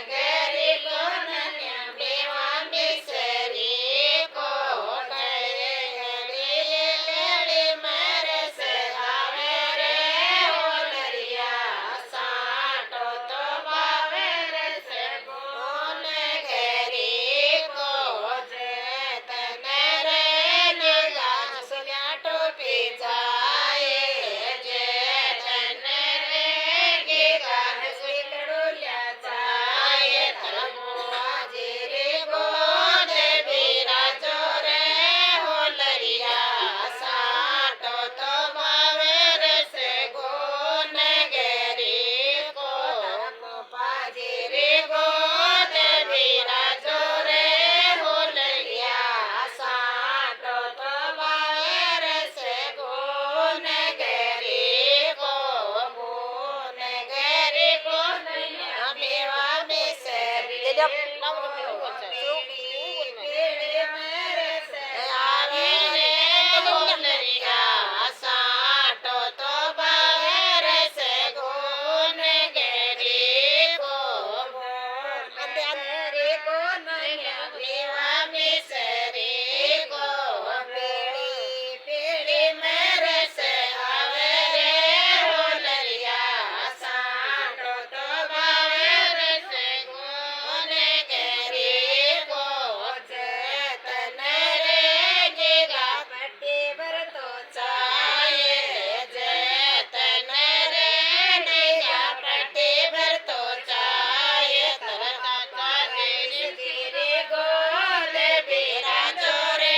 ઘરી કોણ લેવા મિસરી કો ગળે ગળે મરસ આવે રે ઓલરિયા સાટો તો ભાવે રસ કોણ ઘરી કો જતન રે નગા સુલ્યા ટોપી જાય જતન રે ગીગાન સુઈકડું લ્યા જાય ધર્મો આજે રે ગોદ બિરાજો રે હોલરિયા સાટો તો ભાવે રસ ગોન ઘેરી કો પાજે રે ગોદ બિરાજો રે હોલરિયા સાટો તો ભાવે રસ ગોન ઘેરી કો ગોન ઘેરી કો લેવા બેસરી પીળી મરસ આવે રે હોલરિયા સાટો તો ભાવે રસ ગોન ઘેરી કો ઘેરી કો લેવા બેસરી કો પીળી પીળી મરસ આવે રે હોલરિયા સાટો તો ભાવે રસ ગોન ઘેરી કો જતન રે ગીગા પટ્ટી ભરતો ચાય જતન રે ગીગા પટ્ટી ભરતો ચાય તરતા કાજે રે ગોદ બિરાજો રે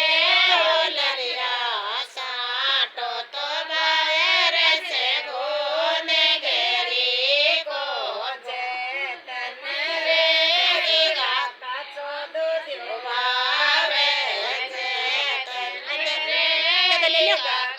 હોલરિયા સાટો તો ભાવે રસ ગોન ઘેરી કો જતન રે ગીગા કાચો દૂધ ભાવે જતન રે ગીગા